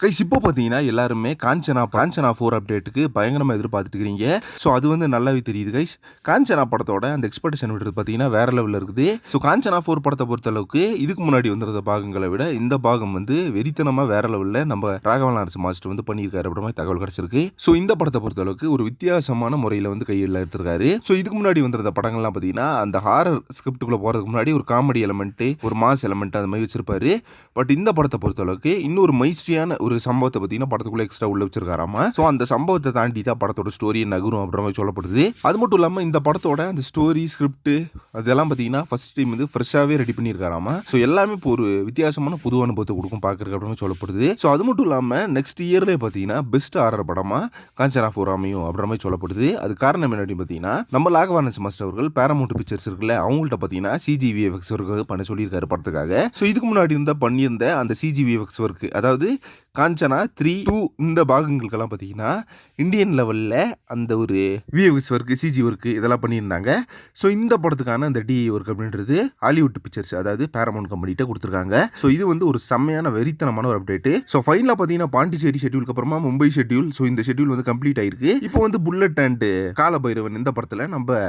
Guys இப்போ பார்த்தீங்கன்னா எல்லாருமே காஞ்சனா 4 அப்டேட்டுக்கு பயங்கரமாக எதிர்பார்த்துட்டு இருக்கிறீங்க. ஸோ அது வந்து நல்லாவே தெரியுது கைஸ். காஞ்சனா படத்தோட அந்த எக்ஸ்பெக்டேஷன் விடுறது பார்த்தீங்கன்னா வேற லெவலில் இருக்குது. ஸோ காஞ்சனா 4 படத்தை பொறுத்தளவுக்கு இதுக்கு முன்னாடி வந்திருந்த பாகங்களை விட இந்த பாகம் வந்து வெறித்தனமாக வேற லெவலில் நம்ம ராகவா லாரன்ஸ் மாஸ்டர் வந்து பண்ணியிருக்காரு அப்படின்ற மாதிரி தகவல் கிடைச்சிருக்கு. ஸோ இந்த படத்தை பொறுத்தளவுக்கு ஒரு வித்தியாசமான முறையில் வந்து கையில் எடுத்திருக்காரு. ஸோ இதுக்கு முன்னாடி வந்திருந்த படங்கள்லாம் பார்த்தீங்கன்னா அந்த ஹாரர் ஸ்கிரிப்டுக்குள்ளே போகிறதுக்கு முன்னாடி ஒரு காமெடி எலமெண்ட்டு ஒரு மாஸ் எலமெண்ட் அந்த மாதிரி வச்சிருப்பாரு. பட் இந்த படத்தை பொறுத்தளவுக்கு இன்னொரு மைஸ்ட்ரியான ஒரு சம்பவத்தை பார்த்தீங்கன்னா படத்துக்குள்ள எக்ஸ்ட்ரா உள்ள வச்சிருக்காராமா. ஸோ அந்த சம்பவத்தை தாண்டி தான் படத்தோட ஸ்டோரி நகரும் அப்படின்ற மாதிரி சொல்லப்படுது. அது மட்டும் இல்லாமல் இந்த படத்தோட அந்த ஸ்டோரி ஸ்கிரிப்ட் அதெல்லாம் பார்த்தீங்கன்னா ஃபர்ஸ்ட் டைம் வந்து ஃப்ரெஷ்ஷாகவே ரெடி பண்ணியிருக்காராமா. ஸோ எல்லாமே இப்போ ஒரு வித்தியாசமான புது அனுபவத்தை கொடுக்கும் பார்க்கறதுக்கு அப்படின்னு சொல்லப்படுது. ஸோ அது மட்டும் இல்லாமல் நெக்ஸ்ட் இயர்லேயே பார்த்தீங்கன்னா பெஸ்ட் ஆடுற படமா காஞ்சனா 4 அமையும் அப்படின்ற மாதிரி சொல்லப்படுது. அது காரணம் என்ன பார்த்தீங்கன்னா நம்ம ராகவா லாரன்ஸ் மாஸ்டர் அவர்கள் பேரமௌண்ட் பிக்சர்ஸ் இருக்குல்ல அவங்கள்ட்ட பார்த்தீங்கன்னா CGVFX ஒர்க் பண்ண சொல்லியிருக்காரு படத்துக்காக. ஸோ இதுக்கு முன்னாடி பண்ணியிருந்த அந்த CGVFX ஒர்க் அதாவது காஞ்சனா 3, 2 இந்த பாகங்களுக்கெல்லாம் பார்த்தீங்கன்னா இந்தியன் லெவலில் அந்த ஒரு விஎஃப்எக்ஸ் ஒர்க்கு சிஜி ஒர்க்கு இதெல்லாம் பண்ணியிருந்தாங்க. ஸோ இந்த படத்துக்கான அந்த டிஇ ஒர்க் அப்படின்றது ஹாலிவுட் பிக்சர்ஸ் அதாவது பேரமௌண்ட் கம்பெனிகிட்ட கொடுத்துருக்காங்க. ஸோ இது வந்து ஒரு செம்மையான வெறித்தனமான ஒரு அப்டேட்டு. ஸோ ஃபைனலாக பார்த்தீங்கன்னா பாண்டிச்சேரி ஷெட்யூலுக்கு அப்புறமா மும்பை ஷெட்யூல். ஸோ இந்த ஷெட்யூல் வந்து கம்ப்ளீட் ஆயிருக்கு. இப்போ வந்து புல்லட் அண்ட் காலபைரவன் இந்த படத்தில் நம்ம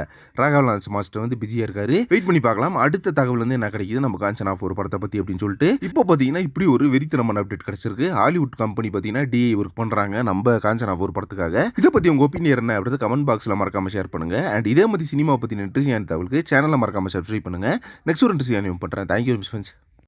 ராகவா லாரன்ஸ் மாஸ்டர் வந்து பிஸியாக இருக்காரு. வெயிட் பண்ணி பார்க்கலாம் அடுத்த தகவல் வந்து என்ன கிடைக்குது நம்ம காஞ்சனா 4 படத்தை பற்றி அப்படின்னு சொல்லிட்டு. இப்போ பார்த்தீங்கன்னா இப்படி ஒரு வெறித்தனமான அப்டேட் கிடைச்சிருக்கு. ஹாலிவுட் கம்பெனி பார்த்தீங்கன்னா டிஐ ஒர்க் பண்றாங்க நம்ம காஞ்சனா 4 படத்துக்காக. இதை பத்தி உங்க ஒப்பீனியன் என்ன அப்படின்றத கமெண்ட் பாக்ஸ்ல மறக்காம ஷேர் பண்ணுங்க. அண்ட் இதே மாதிரி சினிமா பத்தி இன்ட்ரெஸ்டிங்கான தகவலுக்கு சேனலை மறக்காம சப்ஸ்கிரைப் பண்ணுங்க. நெக்ஸ்ட் ஒரு இன்ட்ரெஸ்டிங்கான பண்றேன். Thank you friends.